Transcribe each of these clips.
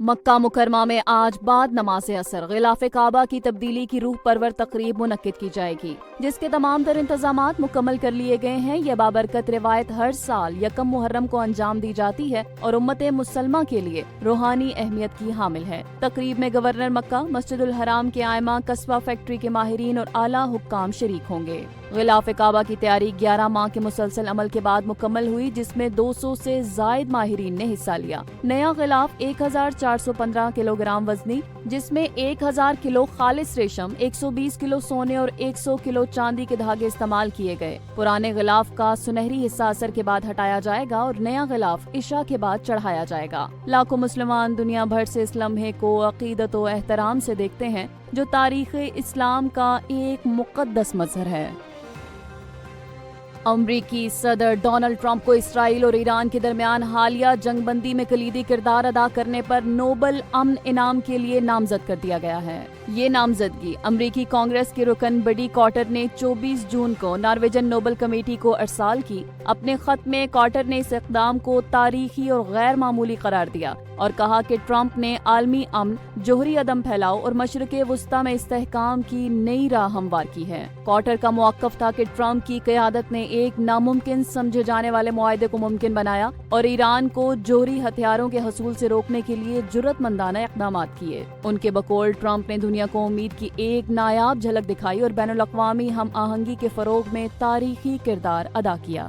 مکہ مکرمہ میں آج بعد نماز اثر غلاف کعبہ کی تبدیلی کی روح پرور تقریب منعقد کی جائے گی، جس کے تمام تر انتظامات مکمل کر لیے گئے ہیں۔ یہ بابرکت روایت ہر سال یکم محرم کو انجام دی جاتی ہے اور امت مسلمہ کے لیے روحانی اہمیت کی حامل ہے۔ تقریب میں گورنر مکہ، مسجد الحرام کے ائمہ، قصبہ فیکٹری کے ماہرین اور اعلیٰ حکام شریک ہوں گے۔ غلاف کعبہ کی تیاری 11 ماہ کے مسلسل عمل کے بعد مکمل ہوئی، جس میں 200 سے زائد ماہرین نے حصہ لیا۔ نیا غلاف 1415 کلو گرام وزنی، جس میں 1000 کلو خالص ریشم، 120 کلو سونے اور 100 کلو چاندی کے دھاگے استعمال کیے گئے۔ پرانے غلاف کا سنہری حصہ عصر کے بعد ہٹایا جائے گا اور نیا غلاف عشاء کے بعد چڑھایا جائے گا۔ لاکھوں مسلمان دنیا بھر سے اس لمحے کو عقیدت و احترام سے دیکھتے ہیں، جو تاریخ اسلام کا ایک مقدس مظہر ہے۔ امریکی صدر ڈونلڈ ٹرمپ کو اسرائیل اور ایران کے درمیان حالیہ جنگ بندی میں کلیدی کردار ادا کرنے پر نوبل امن انعام کے لیے نامزد کر دیا گیا ہے۔ یہ نامزدگی امریکی کانگریس کے رکن بڈی کارٹر نے 24 جون کو نارویجن نوبل کمیٹی کو ارسال کی۔ اپنے خط میں کارٹر نے اس اقدام کو تاریخی اور غیر معمولی قرار دیا اور کہا کہ ٹرمپ نے عالمی امن، جوہری عدم پھیلاؤ اور مشرق وسطی میں استحکام کی نئی راہ ہموار کی ہے۔ کارٹر کا موقف تھا کہ ٹرمپ کی قیادت نے ایک ناممکن سمجھے جانے والے معاہدے کو ممکن بنایا اور ایران کو جوہری ہتھیاروں کے حصول سے روکنے کے لیے جرأت مندانہ اقدامات کیے۔ ان کے بقول ٹرمپ نے دنیا کو امید کی ایک نایاب جھلک دکھائی اور بین الاقوامی ہم آہنگی کے فروغ میں تاریخی کردار ادا کیا۔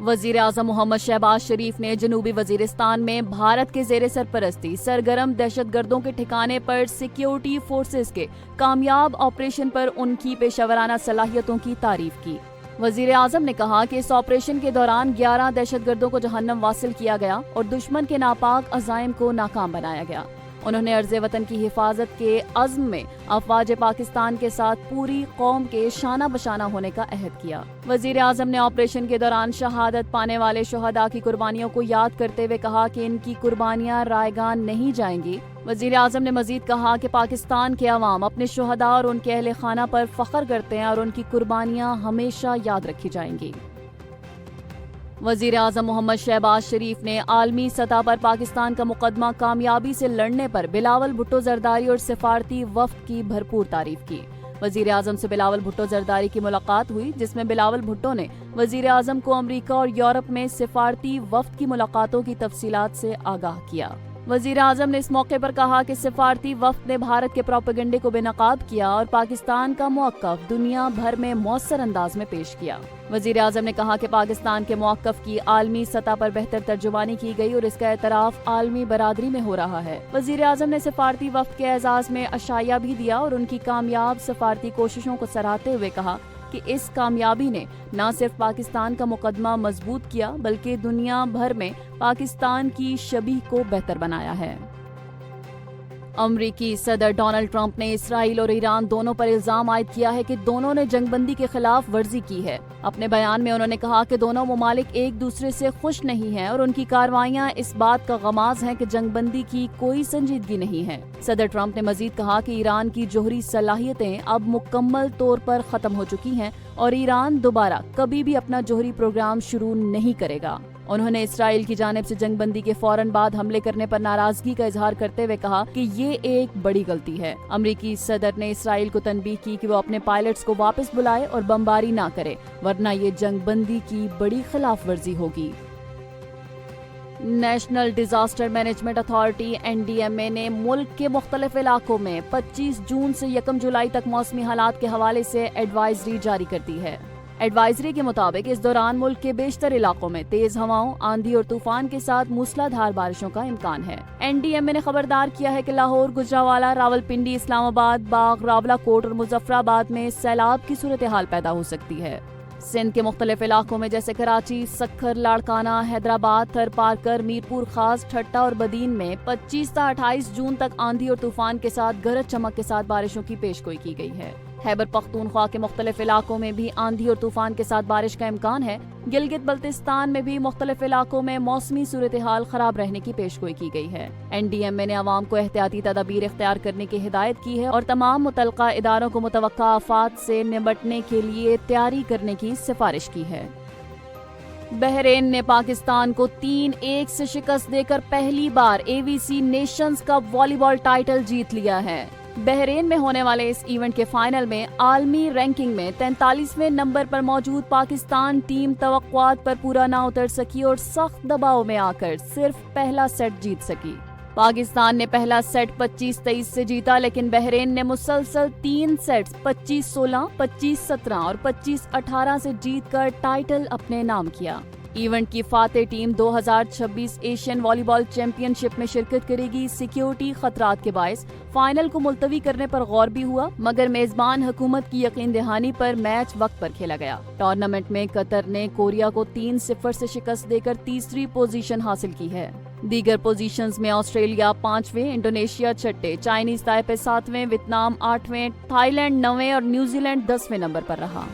وزیر اعظم محمد شہباز شریف نے جنوبی وزیرستان میں بھارت کے زیر سرپرستی سرگرم دہشت گردوں کے ٹھکانے پر سیکیورٹی فورسز کے کامیاب آپریشن پر ان کی پیشہ ورانہ صلاحیتوں کی تعریف کی۔ وزیر اعظم نے کہا کہ اس آپریشن کے دوران 11 دہشت گردوں کو جہنم واصل کیا گیا اور دشمن کے ناپاک عزائم کو ناکام بنایا گیا۔ انہوں نے ارض وطن کی حفاظت کے عزم میں افواج پاکستان کے ساتھ پوری قوم کے شانہ بشانہ ہونے کا عہد کیا۔ وزیر اعظم نے آپریشن کے دوران شہادت پانے والے شہداء کی قربانیوں کو یاد کرتے ہوئے کہا کہ ان کی قربانیاں رائیگان نہیں جائیں گی۔ وزیر اعظم نے مزید کہا کہ پاکستان کے عوام اپنے شہداء اور ان کے اہل خانہ پر فخر کرتے ہیں اور ان کی قربانیاں ہمیشہ یاد رکھی جائیں گی۔ وزیر اعظم محمد شہباز شریف نے عالمی سطح پر پاکستان کا مقدمہ کامیابی سے لڑنے پر بلاول بھٹو زرداری اور سفارتی وفد کی بھرپور تعریف کی۔ وزیر اعظم سے بلاول بھٹو زرداری کی ملاقات ہوئی، جس میں بلاول بھٹو نے وزیر اعظم کو امریکہ اور یورپ میں سفارتی وفد کی ملاقاتوں کی تفصیلات سے آگاہ کیا۔ وزیر اعظم نے اس موقع پر کہا کہ سفارتی وفد نے بھارت کے پروپیگنڈے کو بے نقاب کیا اور پاکستان کا موقف دنیا بھر میں مؤثر انداز میں پیش کیا۔ وزیر اعظم نے کہا کہ پاکستان کے موقف کی عالمی سطح پر بہتر ترجمانی کی گئی اور اس کا اعتراف عالمی برادری میں ہو رہا ہے۔ وزیر اعظم نے سفارتی وفد کے اعزاز میں عشائیہ بھی دیا اور ان کی کامیاب سفارتی کوششوں کو سراہتے ہوئے کہا کہ اس کامیابی نے نہ صرف پاکستان کا مقدمہ مضبوط کیا بلکہ دنیا بھر میں پاکستان کی شبیہ کو بہتر بنایا ہے۔ امریکی صدر ڈونلڈ ٹرمپ نے اسرائیل اور ایران دونوں پر الزام عائد کیا ہے کہ دونوں نے جنگ بندی کے خلاف ورزی کی ہے۔ اپنے بیان میں انہوں نے کہا کہ دونوں ممالک ایک دوسرے سے خوش نہیں ہیں اور ان کی کارروائیاں اس بات کا غماز ہیں کہ جنگ بندی کی کوئی سنجیدگی نہیں ہے۔ صدر ٹرمپ نے مزید کہا کہ ایران کی جوہری صلاحیتیں اب مکمل طور پر ختم ہو چکی ہیں اور ایران دوبارہ کبھی بھی اپنا جوہری پروگرام شروع نہیں کرے گا۔ انہوں نے اسرائیل کی جانب سے جنگ بندی کے فوراً بعد حملے کرنے پر ناراضگی کا اظہار کرتے ہوئے کہا کہ یہ ایک بڑی غلطی ہے۔ امریکی صدر نے اسرائیل کو تنبیہ کی کہ وہ اپنے پائلٹس کو واپس بلائے اور بمباری نہ کرے، ورنہ یہ جنگ بندی کی بڑی خلاف ورزی ہوگی۔ National disaster management authority NDMA نے ملک کے مختلف علاقوں میں 25 جون سے 1 جولائی تک موسمی حالات کے حوالے سے ایڈوائزری جاری کر دی ہے۔ ایڈوائزری کے مطابق اس دوران ملک کے بیشتر علاقوں میں تیز ہواؤں، آندھی اور طوفان کے ساتھ موسلا دھار بارشوں کا امکان ہے۔ NDMA نے خبردار کیا ہے کہ لاہور، گجرانوالہ، راولپنڈی، اسلام آباد، باغ، راولہ کوٹ اور مظفرآباد میں سیلاب کی صورتحال پیدا ہو سکتی ہے۔ سندھ کے مختلف علاقوں میں جیسے کراچی، سکھر، لاڑکانہ، حیدرآباد، تھر پارکر، میرپور خاص، ٹھٹہ اور بدین میں 25 تا 28 جون تک آندھی اور طوفان کے ساتھ گرج چمک کے ساتھ بارشوں کی پیشگوئی کی گئی ہے۔ خیبر پختونخوا کے مختلف علاقوں میں بھی آندھی اور طوفان کے ساتھ بارش کا امکان ہے۔ گلگت بلتستان میں بھی مختلف علاقوں میں موسمی صورتحال خراب رہنے کی پیشگوئی کی گئی ہے۔ NDMA نے عوام کو احتیاطی تدابیر اختیار کرنے کی ہدایت کی ہے اور تمام متعلقہ اداروں کو متوقع آفات سے نمٹنے کے لیے تیاری کرنے کی سفارش کی ہے۔ بحرین نے پاکستان کو 3-1 سے شکست دے کر پہلی بار AVC نیشنز کپ والی بال ٹائٹل جیت لیا ہے۔ بحرین میں ہونے والے اس ایونٹ کے فائنل میں عالمی رینکنگ میں 43ویں نمبر پر موجود پاکستان ٹیم توقعات پر پورا نہ اتر سکی اور سخت دباؤ میں آ کر صرف پہلا سیٹ جیت سکی۔ پاکستان نے پہلا سیٹ 25-23 سے جیتا، لیکن بحرین نے مسلسل 3 سیٹس 25-16، 25-17 اور 25-18 سے جیت کر ٹائٹل اپنے نام کیا۔ ایونٹ کی فاتح ٹیم 2026 ایشین والی بال چیمپئن شپ میں شرکت کرے گی۔ سیکیورٹی خطرات کے باعث فائنل کو ملتوی کرنے پر غور بھی ہوا، مگر میزبان حکومت کی یقین دہانی پر میچ وقت پر کھیلا گیا۔ ٹورنامنٹ میں قطر نے کوریا کو 3-0 سے شکست دے کر تیسری پوزیشن حاصل کی ہے۔ دیگر پوزیشنز میں آسٹریلیا 5ویں، انڈونیشیا 6، چائنیز تائپے 7ویں، ویتنام 8ویں، تھائی لینڈ 9ویں اور نیوزی لینڈ 10ویں نمبر پر رہا۔